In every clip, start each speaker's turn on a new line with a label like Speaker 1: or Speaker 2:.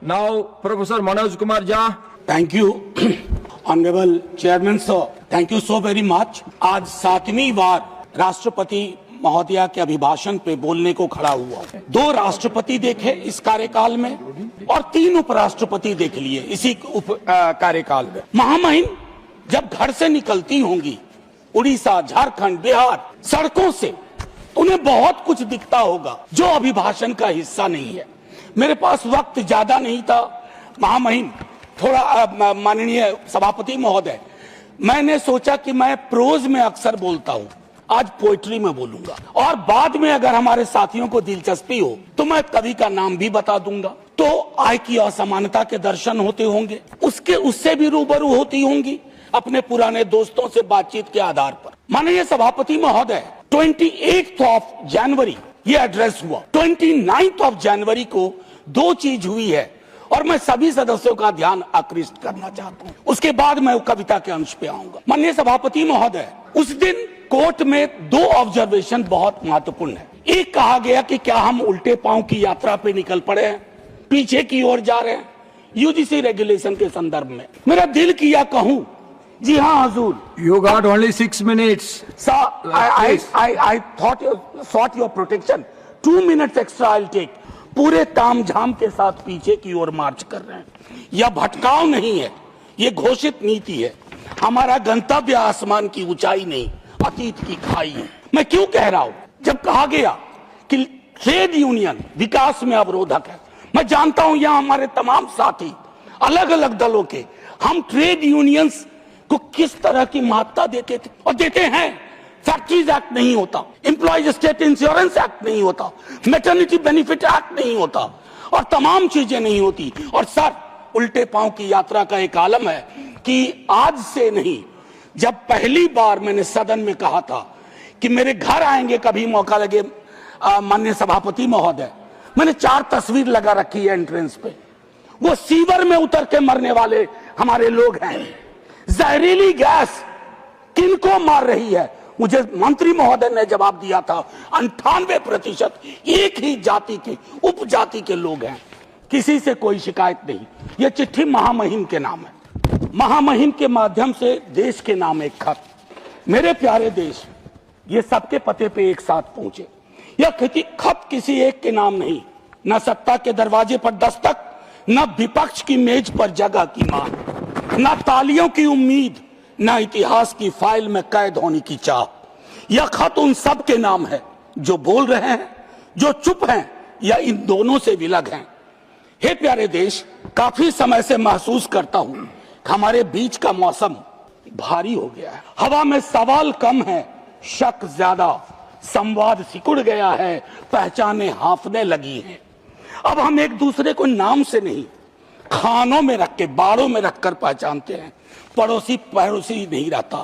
Speaker 1: Now, Professor Manoj Kumar Jha.
Speaker 2: Thank you, Honorable Chairman Sir. Thank you so very much. आज 7वीं बार राष्ट्रपति महोदया के अभिभाषण पे बोलने को खड़ा हुआ। 2 राष्ट्रपति देखे इस कार्यकाल में और 3 उपराष्ट्रपति देख लिए इसी कार्यकाल में। महामहिम जब घर से निकलती होंगी उड़ीसा, झारखंड, बिहार, सड़कों से, उन्हें बहुत कुछ दिखता होगा जो अभिभाषण का हिस्सा नहीं है। मेरे पास वक्त ज्यादा नहीं था महामहिम, थोड़ा माननीय सभापति महोदय, मैंने सोचा कि मैं प्रोज में अक्सर बोलता हूं, आज पोएट्री में बोलूंगा और बाद में अगर हमारे साथियों को दिलचस्पी हो तो मैं कवि का नाम भी बता दूंगा। तो आय की असमानता के दर्शन होते होंगे, उससे भी रूबरू होती होंगी अपने पुराने दोस्तों से बातचीत के आधार पर। माननीय सभापति महोदय, 28 जनवरी ये एड्रेस हुआ, 29 जनवरी को 2 चीज हुई है और मैं सभी सदस्यों का ध्यान आकृष्ट करना चाहता हूं। उसके बाद मैं कविता के अंश पे आऊंगा। माननीय सभापति महोदय, उस दिन कोर्ट में 2 ऑब्जर्वेशन बहुत महत्वपूर्ण है। एक कहा गया कि क्या हम उल्टे पांव की यात्रा पे निकल पड़े हैं, पीछे की ओर जा रहे हैं, यूजीसी रेगुलेशन के संदर्भ में। मेरा दिल किया कहूं, जी हाँ हजूर।
Speaker 1: You got only 6 minutes.
Speaker 2: Sir, I thought you sought your protection. 2 minutes extra I'll take. पूरे तामझाम के साथ पीछे की ओर मार्च कर रहे हैं। यह भटकाव नहीं है, ये घोषित नीति है। हमारा गंतव्य आसमान की ऊंचाई नहीं, अतीत की खाई है। मैं क्यों कह रहा हूं? जब कहा गया कि ट्रेड यूनियन विकास में अवरोधक है, मैं जानता हूं यहां हमारे तमाम साथी अलग अलग दलों के, हम ट्रेड यूनियंस को किस तरह की महत्ता देते थे और देते हैं। फैक्ट्रीज एक्ट नहीं होता, एम्प्लॉयज स्टेट इंश्योरेंस एक्ट नहीं होता, मैटरनिटी बेनिफिट एक्ट नहीं होता और तमाम चीजें नहीं होती। और सर, उल्टे पांव की यात्रा का एक आलम है कि आज से नहीं, जब पहली बार मैंने सदन में कहा था कि मेरे घर आएंगे कभी मौका लगे माननीय सभापति महोदय, मैंने 4 तस्वीर लगा रखी है एंट्रेंस पे। वो सीवर में उतर के मरने वाले हमारे लोग हैं। जहरीली गैस किनको मार रही है? मुझे मंत्री महोदय ने जवाब दिया था 98% एक ही जाति के, उपजाति के लोग हैं, किसी से कोई शिकायत नहीं। यह चिट्ठी महामहिम के नाम है, महामहिम के माध्यम से देश के नाम एक खत। मेरे प्यारे देश, ये सबके पते पे एक साथ पहुंचे। यह खत किसी एक के नाम नहीं, न सत्ता के दरवाजे पर दस्तक, न विपक्ष की मेज पर जगह की मांग, न तालियों की उम्मीद, न इतिहास की फाइल में कैद होने की चाह। यह खत उन सब के नाम है जो बोल रहे हैं, जो चुप हैं या इन दोनों से विलग हैं। हे प्यारे देश, काफी समय से महसूस करता हूं कि हमारे बीच का मौसम भारी हो गया है। हवा में सवाल कम है, शक ज्यादा, संवाद सिकुड़ गया है, पहचाने हांफने लगी हैं। अब हम एक दूसरे को नाम से नहीं, खानों में रख के, बाड़ों में रखकर पहचानते हैं। पड़ोसी नहीं रहता,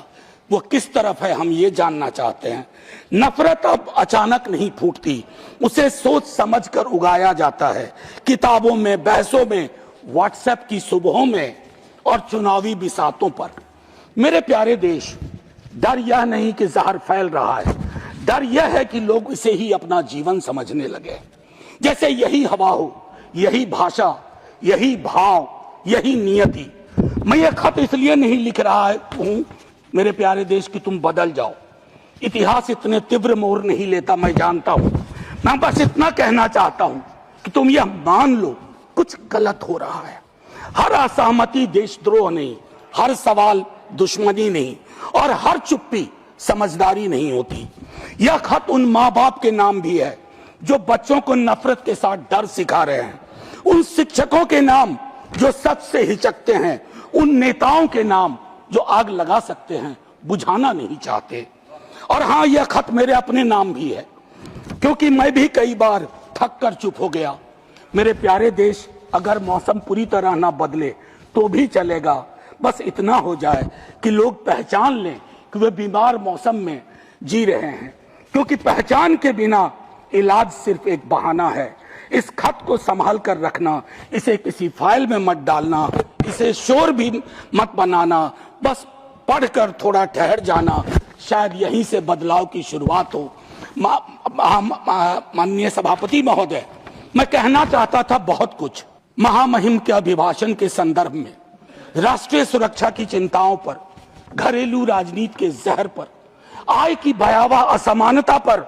Speaker 2: वो किस तरफ है हम ये जानना चाहते हैं। नफरत अब अचानक नहीं फूटती, उसे सोच समझकर उगाया जाता है, किताबों में, बहसों में, व्हाट्सएप की सुबहों में और चुनावी बिसातों पर। मेरे प्यारे देश, डर यह नहीं कि जहर फैल रहा है, डर यह है कि लोग इसे ही अपना जीवन समझने लगे, जैसे यही हवा हो, यही भाषा, यही भाव, यही नियति। मैं ये खत इसलिए नहीं लिख रहा हूं मेरे प्यारे देश कि तुम बदल जाओ। इतिहास इतने तीव्र मोड़ नहीं लेता, मैं जानता हूं। मैं बस इतना कहना चाहता हूं कि तुम यह मान लो कुछ गलत हो रहा है। हर असहमति देशद्रोह नहीं, हर सवाल दुश्मनी नहीं और हर चुप्पी समझदारी नहीं होती। यह खत उन माँ बाप के नाम भी है जो बच्चों को नफरत के साथ डर सिखा रहे हैं, उन शिक्षकों के नाम जो सच से हिचकते हैं, उन नेताओं के नाम जो आग लगा सकते हैं, बुझाना नहीं चाहते। और हाँ, यह खत मेरे अपने नाम भी है, क्योंकि मैं भी कई बार थक कर चुप हो गया। मेरे प्यारे देश, अगर मौसम पूरी तरह ना बदले तो भी चलेगा, बस इतना हो जाए कि लोग पहचान लें कि वे बीमार मौसम में जी रहे हैं, क्योंकि पहचान के बिना इलाज सिर्फ एक बहाना है। इस खत को संभाल कर रखना, इसे किसी फाइल में मत डालना, इसे शोर भी मत बनाना, बस पढ़कर थोड़ा ठहर जाना, शायद यहीं से बदलाव की शुरुआत हो। माननीय सभापति महोदय, मैं कहना चाहता था बहुत कुछ, महामहिम के अभिभाषण के संदर्भ में राष्ट्रीय सुरक्षा की चिंताओं पर, घरेलू राजनीति के जहर पर, आय की भयावह असमानता पर,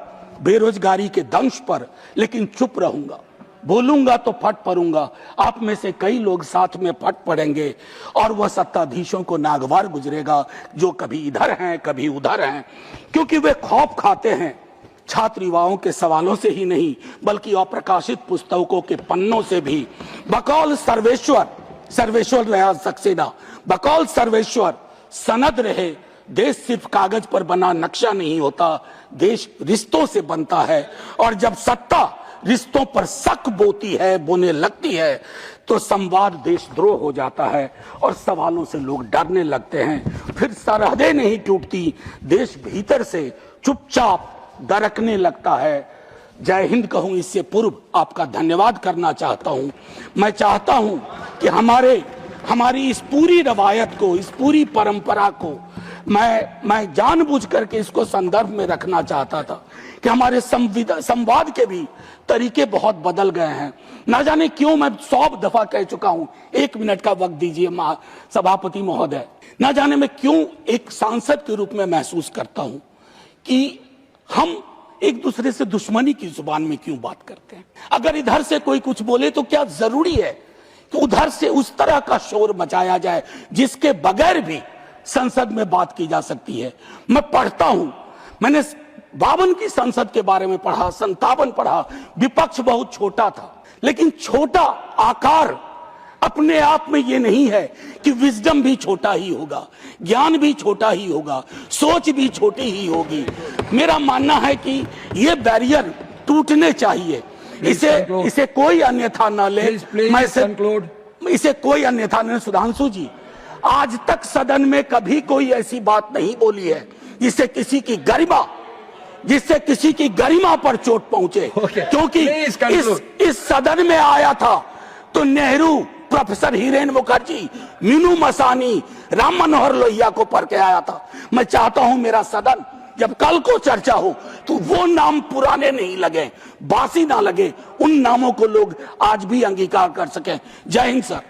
Speaker 2: बेरोजगारी के दंश पर लेकिन चुप रहूंगा। बोलूंगा तो फट पड़ूंगा। आप में से कई लोग साथ में फट पड़ेंगे और वह सत्ताधीशों को नागवार गुजरेगा जो कभी इधर हैं कभी उधर हैं, क्योंकि वे खौफ खाते हैं छात्र युवाओं के सवालों से ही नहीं बल्कि अप्रकाशित पुस्तकों के पन्नों से भी। बकौल सर्वेश्वर रहा सक्सेना, बकौल सर्वेश्वर सनद रहे। देश सिर्फ कागज पर बना नक्शा नहीं होता, देश रिश्तों से बनता है। और जब सत्ता रिश्तों पर शक बोने लगती है तो संवाद देशद्रोह हो जाता है और सवालों से लोग डरने लगते हैं। फिर सरहदें नहीं टूटती, देश भीतर से चुपचाप दरकने लगता है। जय हिंद कहूं इससे पूर्व आपका धन्यवाद करना चाहता हूं। मैं चाहता हूं कि हमारी इस पूरी रवायत को, इस पूरी परंपरा को मैं जानबूझ करके इसको संदर्भ में रखना चाहता था कि हमारे संवाद के भी तरीके बहुत बदल गए हैं। ना जाने क्यों, मैं 100 दफा कह चुका हूं, 1 मिनट का वक्त दीजिए सभापति महोदय। ना जाने मैं क्यों एक सांसद के रूप में महसूस करता हूं कि हम एक दूसरे से दुश्मनी की जुबान में क्यों बात करते हैं। अगर इधर से कोई कुछ बोले तो क्या जरूरी है कि उधर से उस तरह का शोर मचाया जाए जिसके बगैर भी संसद में बात की जा सकती है। मैं पढ़ता हूं, मैंने 52 की संसद के बारे में पढ़ा, 57 पढ़ा। विपक्ष बहुत छोटा था, लेकिन छोटा आकार अपने आप में ये नहीं है कि विजडम भी छोटा ही होगा, ज्ञान भी छोटा ही होगा, सोच भी छोटी ही होगी। मेरा मानना है कि ये बैरियर टूटने चाहिए। इसे कोई अन्यथा न ले। इसे कोई अन्यथा न। सुधांशु जी, आज तक सदन में कभी कोई ऐसी बात नहीं बोली है जिससे किसी की गरिमा पर चोट पहुंचे। क्योंकि इस सदन में आया था तो नेहरू, प्रोफेसर हिरेन मुखर्जी, मीनू मसानी, राम मनोहर लोहिया को पढ़ के आया था। मैं चाहता हूं मेरा सदन जब कल को चर्चा हो तो वो नाम पुराने नहीं लगे, बासी ना लगे, उन नामों को लोग आज भी अंगीकार कर सकें। जय हिंद सर।